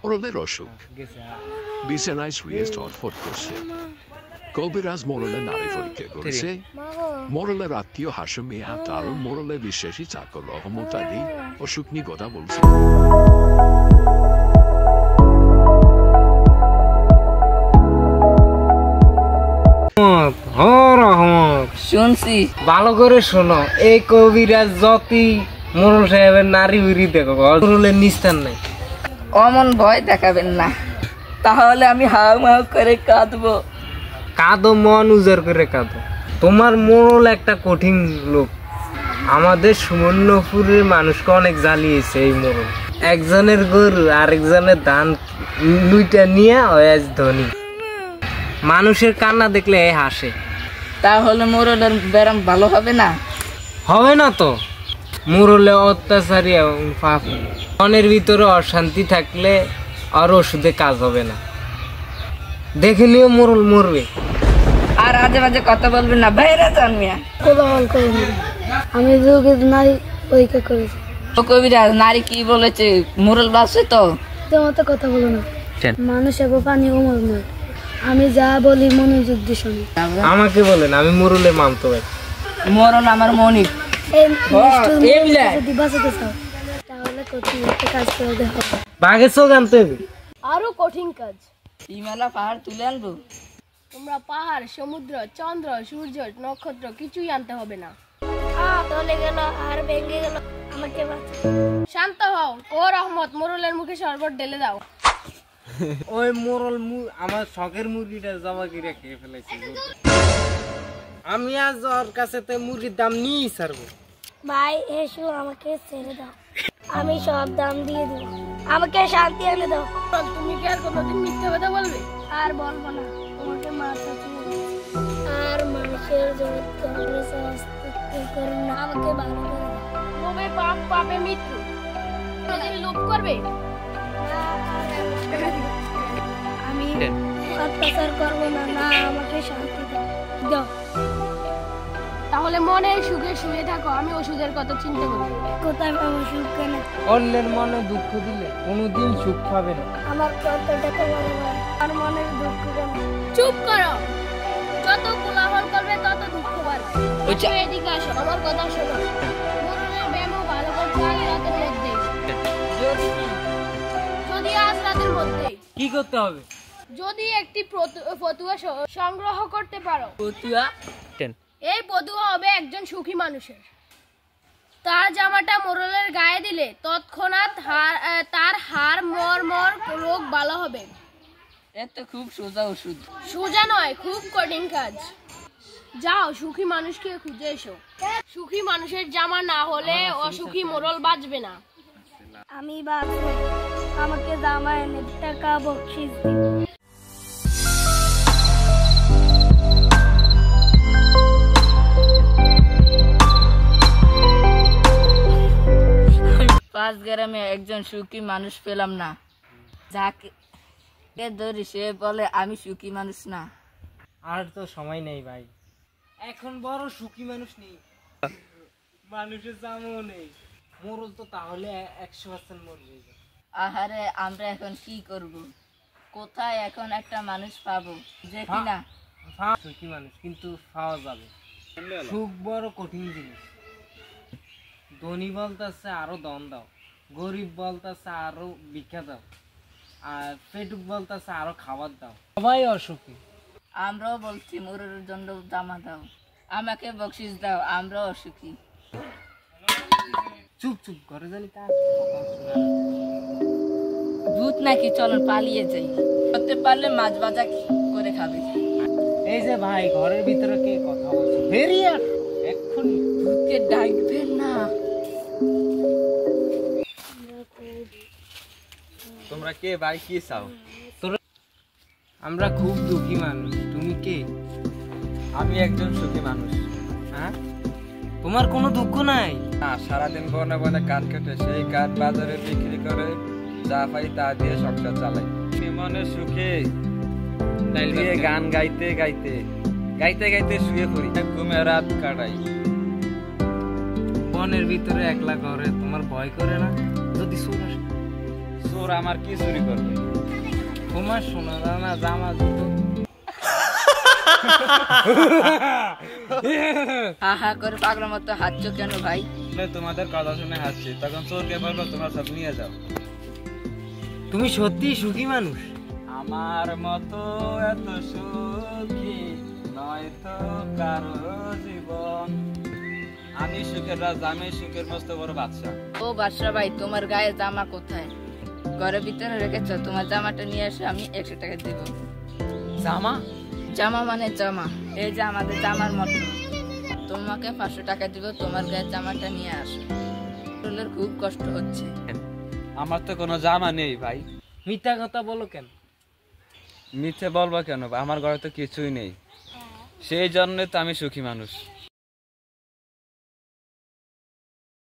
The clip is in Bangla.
মোরলের অসুখ, বিছানায় শুয়ে ছটফট করছে। কবিরাজ মোরলের নাড়ি পরীক্ষা করেছে। মোরলের আত্মীয় হাসেম মিয়া তার মোরলের বিশ্বাসী চাকর রহমত আলী অসুখ নিয়ে কথা বলছে। শুনছি, ভালো করে শোনো। এই কবিরাজ যতই মোরল সাহেবের নারী উড়ি দেখো, মোরলের নিস্তার নাই। অমন ভয় দেখাবেন না, তাহলে আমি হাউ মাউ করে কাঁদবো। কাঁদো, মন উজাড় করে কাঁদো। তোমার মোরল একটা কঠিন লোক। আমাদের সুবর্ণপুরের মানুষকে অনেক জ্বালিয়েছে এই মোরল। একজনের গরু আরেকজনের ধান লুইটা নিয়ে আজ ধনী। মানুষের কান্না দেখলে হাসে। তাহলে মোরলের ব্যারাম ভালো হবে না? হবে না তো। মোরলে অত্যাচারী এবং পাপী। মনের ভিতরে অশান্তি থাকলে আর ওষুধে কাজ হবে না। দেখে নিও মোরল মরবে। আর আজে বাজে কথা বলবেন না, বাইরে যান মিয়া। আমি নারী পরীক্ষা করেছি। কবিরাজ নারী কি বলেছে? মোরল বাসে তো তোমার তো কথা বলো না। মানুষ এবং পানি ওমর নয়। আমি যা বলি মনোযোগ দিয়ে শুনি। আমাকে বলেন, আমি মোরলের মামতো ভাই। মরণ আমার মনিক। যদি বাঁচাতে চাও তাহলে কঠিন একটা কাজ করতে হবে। বাঘের চোখ আনতে হবে। আরো কঠিন কাজ। হিমালয় পাহাড় তুলে আনবো। তোমরা পাহাড়, সমুদ্র, চন্দ্র, সূর্য, নক্ষত্র কিছুই আনতে হবে না। চলে গেল আর ভেঙে গেল, আমাকে বাঁচাও। শান্ত হও। ও রহমত, মোরলের মুখে শরবত ঢেলে দাও। ওই মোরল আমার শখের মুরগিটা জবা করে খেয়ে ফেলেছি। আমি আজ ওর কাছে তো মুরগির দাম নিয়েই ছাড়বো। ভাই এসো, আমাকে ছেড়ে দাও। আমি সব দাম দিয়ে দেব। আমাকে শান্তি এনে দাও। তুমি কি আর কোনোদিন মিথ্যে কথা বলবে? আর বলবো না। তোমাকে মারতে আর মানুষের জগৎ করে না, আমাকে ভালো করে দাও। লোভে পাপ, পাপে মৃত্যু। কোনোদিন লোভ করবে? আমি অত্যাচার করবো না। না, আমাকে শান্তি দাও। দাও। তাহলে মনে সুখে শুয়ে থাকো, আমি ওষুধের কথা চিন্তা করি। কোথায় পাবো সুখ? কেন অন্যের মনে দুঃখ দিলে কোনোদিন সুখ পাবে না। আমার কত টাকা বড় ভাই, আর মনের দুঃখ কেন? চুপ করো। যত কোলাহল করবে তত দুঃখ বাড়বে। এদিকে আসো, আমার কথা শোনো। মরণের ব্যায়ামও ভালো করতে হয় রাতের মধ্যে। যদি আজ রাতের মধ্যে কি করতে হবে? যদি একটি ফতুয়া সংগ্রহ করতে পারো, ফতুয়া? এই ফতুয়া হবে একজন সুখী মানুষের। তার জামাটা মোরলের গায়ে দিলে তৎক্ষণাৎ তার হাড় মরমর রোগ ভালো হবে। এত খুব সোজা ওষুধ। সোজা নয়, খুব কঠিন কাজ। যাও, সুখী মানুষকে খুঁজে এসো। সুখী মানুষের জামা না হলে অসুখী মোরল বাঁচবে না। আমি বাঁচবো। আমাকে জামা এনে টাকা বকশিস দিন। 5 গ্রামে একজন সুখী মানুষ পেলাম না। যাকে ধরি সে বলে আমি সুখী মানুষ না। আর তো সময় নেই ভাই, এখন বড় সুখী মানুষ নেই। মানুষের জামও নেই। মোরল তো তাহলে 100% মরবে। আহারে, আমরা এখন কি করব? কোথায় এখন একটা মানুষ পাবো যে কিনা সুখী মানুষ কিন্তু পাওয়া যাবে? সুখ বড় কঠিন জিনিস। ধনী বলতেছে আরো দম দাও, গরিব বলতেছে আরো ভিক্ষা দাও, আর পেটুক বলতেছে আরো খাবার দাও। সবাই অসুখী। আমরাও বলছি মোরলের জন্য জামা দাও, আমাকে বকশিস দাও, আমরাও অসুখী। চুপ চুপ, ঘরে জানি কাজ। ভূত নাকি? চলো পালিয়ে যাই। করতে পারলে মাছ ভাজা করে খাবে। এই যে ভাই, ঘরের ভিতরে কে কথা বলছে? বেরিয়ে আসো এক্ষুনি। ভূতকে ডাকবেন না। তোমরা কে ভাই? কি চাও? আমরা খুব দুঃখী মানুষ। তুমি কে? আমি একজন সুখী মানুষ। হ্যাঁ, তোমার কোনো দুঃখ নাই? না, সারাদিন বনে বনে কাঠ কেটে সেই কাঠ বাজারে বিক্রি করে যা পাই তা দিয়ে সংসার চালাই। মনে সুখে দিয়ে গান গাইতে গাইতে গাইতে গাইতে শুয়ে পড়ি, ঘুমে রাত কাটাই। বনের ভিতরে একলা ঘরে তোমার ভয় করে না? যদি চোর আমার কি চুরি করবে? তোমার সোনা দানা জামা জুতো হা হা করে পাগলার মতো হাঁটছো কেন ভাই? তোমাদের কথা শুনে হাসছি, তখন চোরকে বলবো তোমার সব নিয়ে যাও। তুমি সত্যি সুখী মানুষ? আমার মতো এত সুখী নয় তো কারো জীবন। আমি সুখের রাজা, আমি সুখের মস্ত বড় বাদশা। ও বাদশা ভাই, তোমার গায়ে জামা কোথায়? ঘরের ভিতরে রেখেছো? তোমার জামাটা নিয়ে এসে আমি 100 টাকা দেব। জামা? জামা মানে জামা, এই যে আমাদের জামার মতো। তোমাকে 500 টাকা দিব, তোমার গায়ে জামাটা নিয়ে আসো। চুলের খুব কষ্ট হচ্ছে। আমার তো কোনো জামা নেই ভাই। মিথ্যা কথা বলো কেন? মিথ্যে বলবো কেন? আমার ঘরে তো কিছুই নেই, সেই জন্য তো আমি সুখী মানুষ।